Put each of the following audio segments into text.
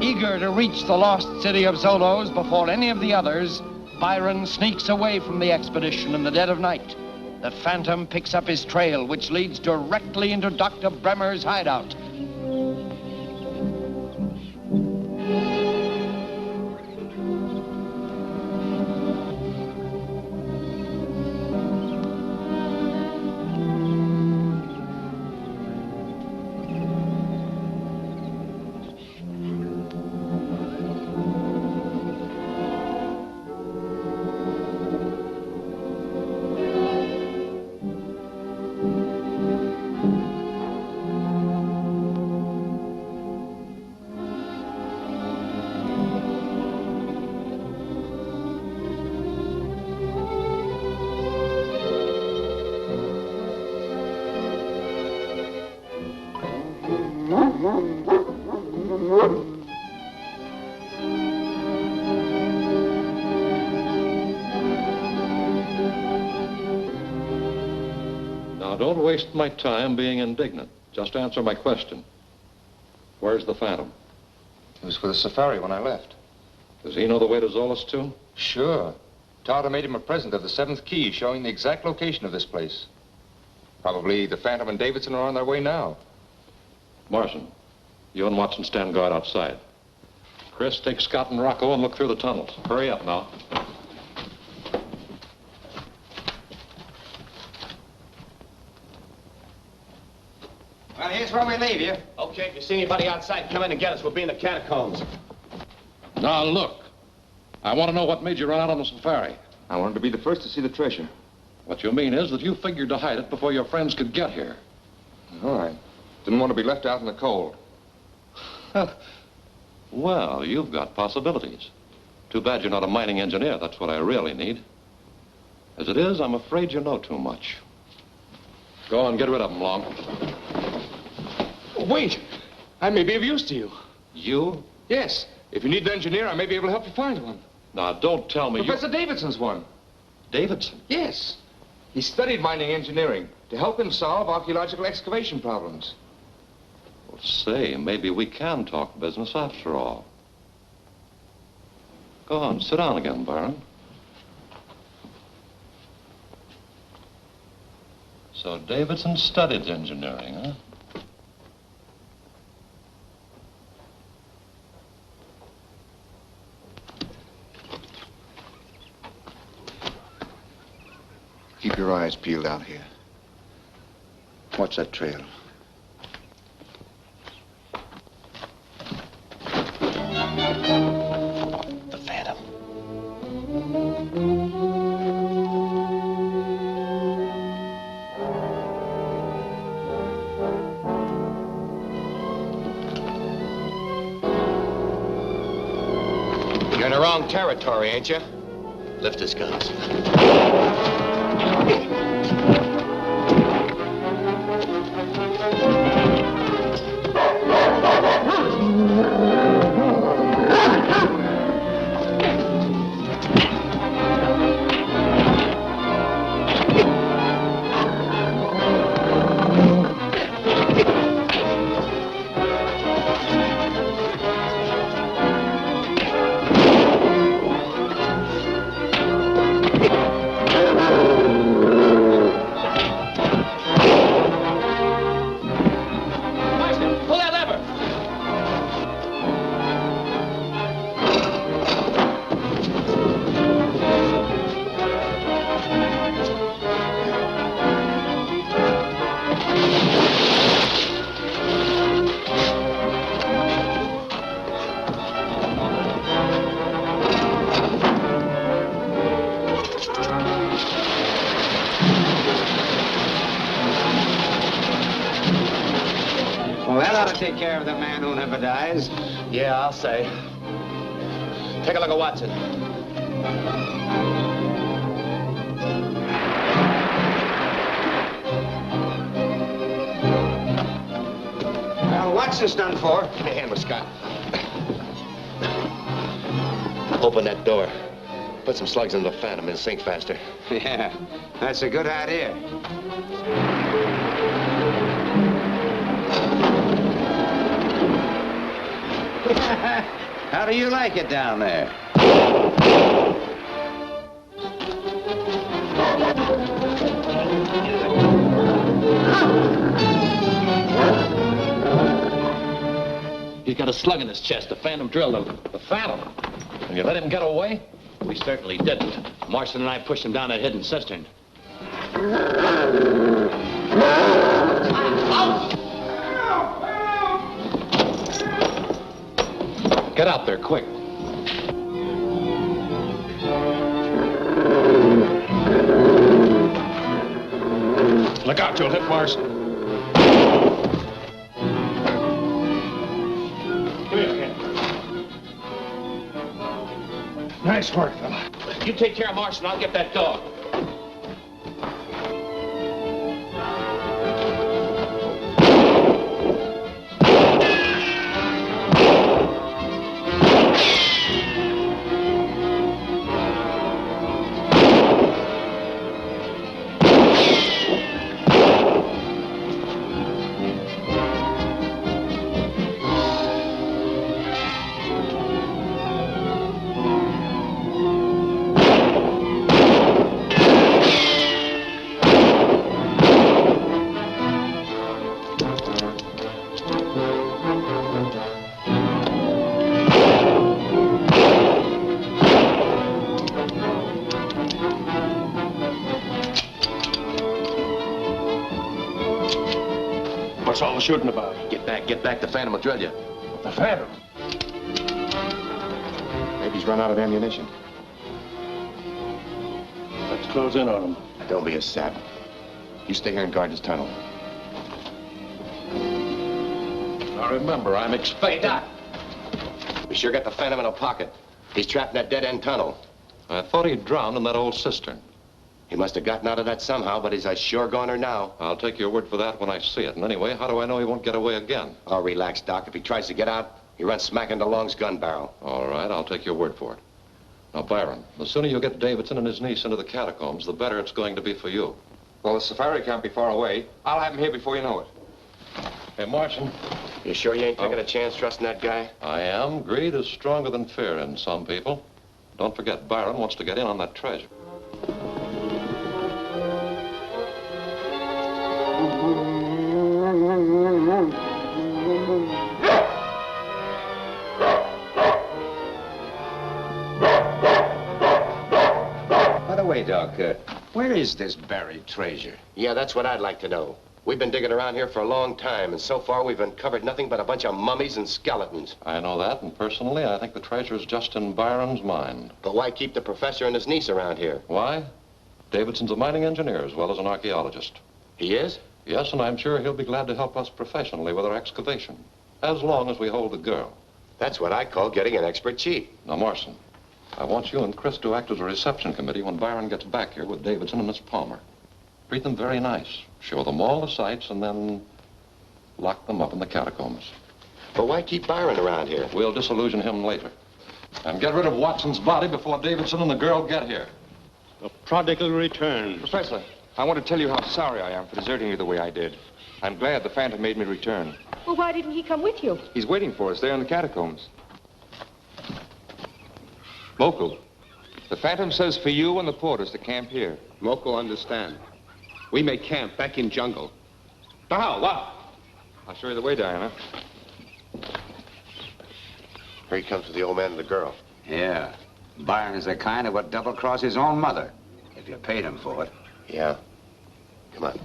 Eager to reach the lost city of Zoloz before any of the others, Byron sneaks away from the expedition in the dead of night. The Phantom picks up his trail, which leads directly into Dr. Bremmer's hideout. Now, don't waste my time being indignant. Just answer my question. Where's the Phantom? He was for the safari when I left. Does he know the way to Zoloz, too? Sure. Tartar made him a present of the 7th key showing the exact location of this place. Probably the Phantom and Davidson are on their way now. Morrison, you and Watson stand guard outside. Chris, take Scott and Rocco and look through the tunnels. Hurry up now. Well, here's where we leave you. Okay, if you see anybody outside, come in and get us. We'll be in the catacombs. Now, look. I want to know what made you run out on the safari. I wanted to be the first to see the treasure. What you mean is that you figured to hide it before your friends could get here. All right. Didn't want to be left out in the cold. Well, you've got possibilities. Too bad you're not a mining engineer. That's what I really need. As it is, I'm afraid you know too much. Go on, get rid of them, Long. Wait. I may be of use to you. You? Yes. If you need an engineer, I may be able to help you find one. Now, don't tell me Professor Davidson's one. Davidson? Yes. He studied mining engineering to help him solve archaeological excavation problems. Well, say, maybe we can talk business after all. Go on, sit down again, Byron. So Davidson studied engineering, huh? Keep your eyes peeled out here. Watch that trail. The Phantom. You're in the wrong territory, ain't you? Lift his guns. Well, that ought to take care of the man who never dies. Yeah, I'll say. Take a look at Watson. Well, Watson's done for. Give me a hand with Scott. Open that door. Put some slugs in the Phantom and sink faster. Yeah, that's a good idea. How do you like it down there? He's got a slug in his chest. The Phantom drilled him. The Phantom? And you let him get away? We certainly didn't. Marston and I pushed him down that hidden cistern. Get out there, quick. Look out, you'll hit Marston. Come here, kid. Nice work, fella. You take care of Marston, I'll get that dog. What's all the shooting about? Get back. The Phantom will drill you. The Phantom? Maybe he's run out of ammunition. Let's close in on him. Don't be a sap. You stay here and guard this tunnel. Now remember, I'm expecting... Hey, Doc. We sure got the Phantom in a pocket. He's trapped in that dead-end tunnel. I thought he drowned in that old cistern. He must have gotten out of that somehow, but he's a sure goner now. I'll take your word for that when I see it. And anyway, how do I know he won't get away again? Oh, relax, Doc. If he tries to get out, he runs smack into Long's gun barrel. All right, I'll take your word for it. Now, Byron, the sooner you get Davidson and his niece into the catacombs, the better it's going to be for you. Well, the safari can't be far away. I'll have him here before you know it. Hey, Martian. You sure you ain't taking a chance trusting that guy? I am. Greed is stronger than fear in some people. Don't forget, Byron wants to get in on that treasure. By the way, Doc, where is this buried treasure? Yeah, that's what I'd like to know. We've been digging around here for a long time, and so far we've uncovered nothing but a bunch of mummies and skeletons. I know that, and personally, I think the treasure is just in Byron's mind. But why keep the professor and his niece around here? Why? Davidson's a mining engineer as well as an archaeologist. He is? Yes, and I'm sure he'll be glad to help us professionally with our excavation, as long as we hold the girl. That's what I call getting an expert cheat. Now, Morrison, I want you and Chris to act as a reception committee when Byron gets back here with Davidson and Miss Palmer. Treat them very nice. Show them all the sights and then lock them up in the catacombs. But why keep Byron around here? We'll disillusion him later. And get rid of Watson's body before Davidson and the girl get here. The prodigal returns. Professor, I want to tell you how sorry I am for deserting you the way I did. I'm glad the Phantom made me return. Well, why didn't he come with you? He's waiting for us there in the catacombs. Moko, the Phantom says for you and the porters to camp here. Moko understand. We may camp back in jungle. How? What? I'll show you the way, Diana. Here he comes with the old man and the girl. Yeah. Byron is the kind that would double-cross his own mother, if you paid him for it. Yeah. Come on.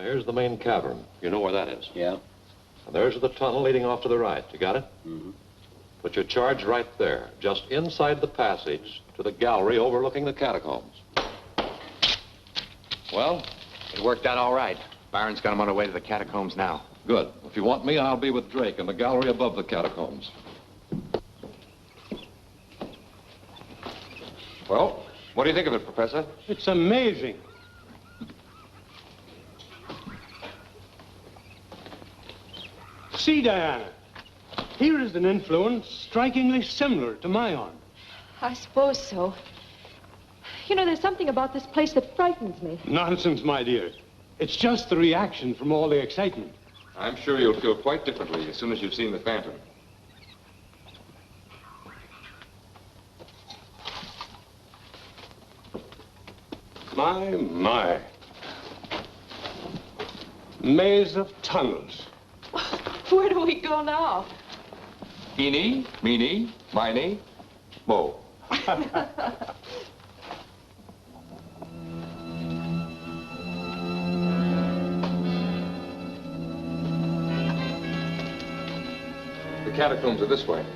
Here's the main cavern. You know where that is? Yeah. And there's the tunnel leading off to the right. You got it? Mm-hmm. Put your charge right there, just inside the passage to the gallery overlooking the catacombs. Well? It worked out all right. Byron's got him on the way to the catacombs now. Good. If you want me, I'll be with Drake in the gallery above the catacombs. Well, what do you think of it, Professor? It's amazing. See, Diana. Here is an influence strikingly similar to my own. I suppose so. You know, there's something about this place that frightens me. Nonsense, my dear. It's just the reaction from all the excitement. I'm sure you'll feel quite differently as soon as you've seen the Phantom. My. Maze of tunnels. Where do we go now? Eeny, meeny, miny, mo. The catacombs are this way.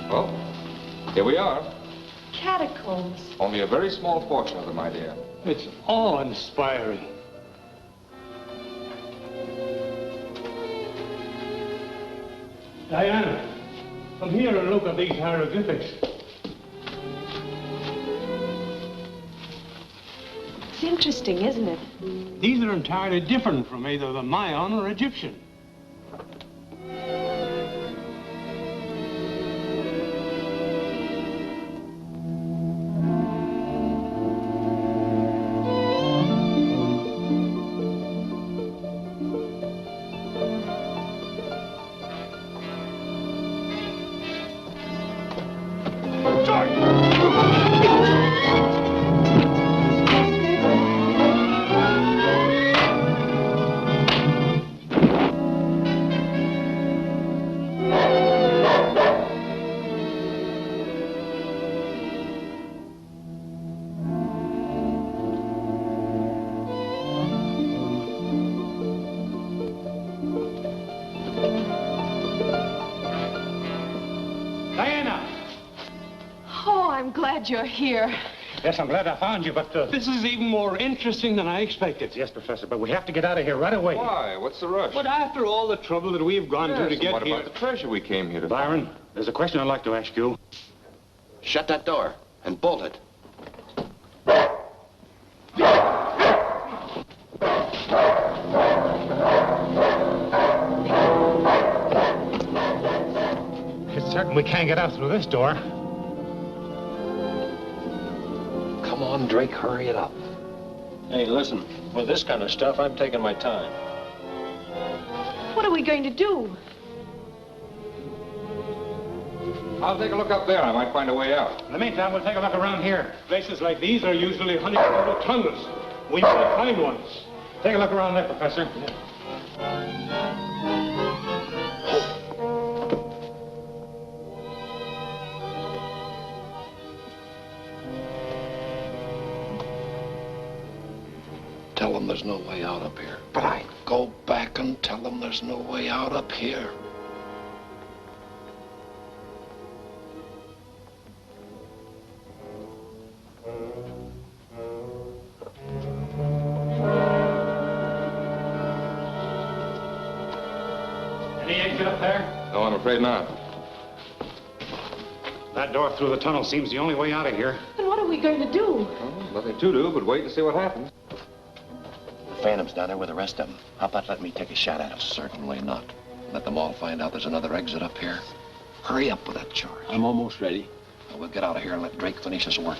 Well, here we are. Catacombs. Only a very small portion of them, my dear. It's awe-inspiring. Diana, come here and look at these hieroglyphics. It's interesting, isn't it? These are entirely different from either the Mayan or Egyptian. You're here. Yes, I'm glad I found you, but this is even more interesting than I expected. Yes, Professor, but we have to get out of here right away. Why? What's the rush? But after all the trouble that we've gone to get what here... about the treasure we came here to Byron, there's a question I'd like to ask you. Shut that door and bolt it. It's certain we can't get out through this door. Come on, Drake, hurry it up. Hey, listen, with this kind of stuff, I'm taking my time. What are we going to do? I'll take a look up there. I might find a way out. In the meantime, we'll take a look around here. Places like these are usually honeycombed tunnels. We might find one. Take a look around there, Professor. Tell them there's no way out up here. But I go back and tell them there's no way out up here. Any exit up there? No, I'm afraid not. That door through the tunnel seems the only way out of here. Then what are we going to do? Well, nothing to do but wait and see what happens. The Phantom's down there with the rest of them. How about letting me take a shot at him? Certainly not. Let them all find out there's another exit up here. Hurry up with that charge. I'm almost ready. Well, we'll get out of here and let Drake finish his work.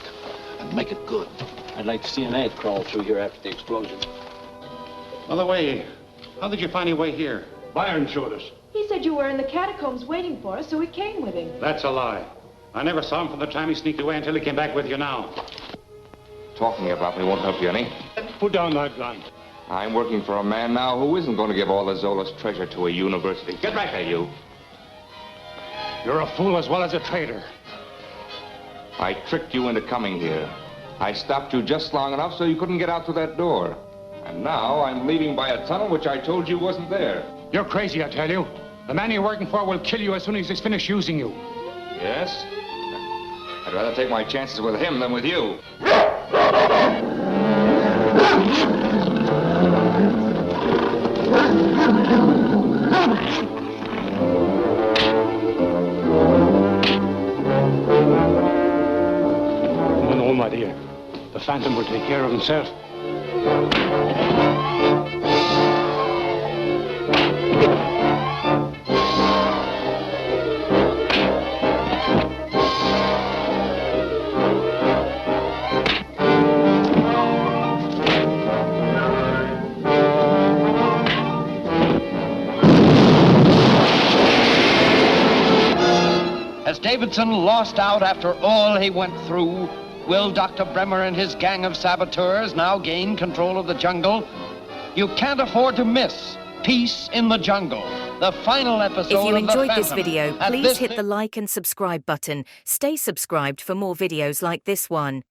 And make it good. I'd like to see an ant crawl through here after the explosion. By the way, how did you find your way here? Byron showed us. He said you were in the catacombs waiting for us, so we came with him. That's a lie. I never saw him from the time he sneaked away until he came back with you now. Talking about me won't help you any. Put down that gun. I'm working for a man now who isn't going to give all the Zoloz treasure to a university. Get back here, you. You're a fool as well as a traitor. I tricked you into coming here. I stopped you just long enough so you couldn't get out through that door. And now I'm leaving by a tunnel which I told you wasn't there. You're crazy, I tell you. The man you're working for will kill you as soon as he's finished using you. Yes? I'd rather take my chances with him than with you. Oh, no, my dear. The Phantom will take care of himself. As Davidson lost out after all he went through, will Dr. Bremmer and his gang of saboteurs now gain control of the jungle? You can't afford to miss Peace in the Jungle, the final episode of If you enjoyed The this Phantom. video, At please this hit the like and subscribe button. Stay subscribed for more videos like this one.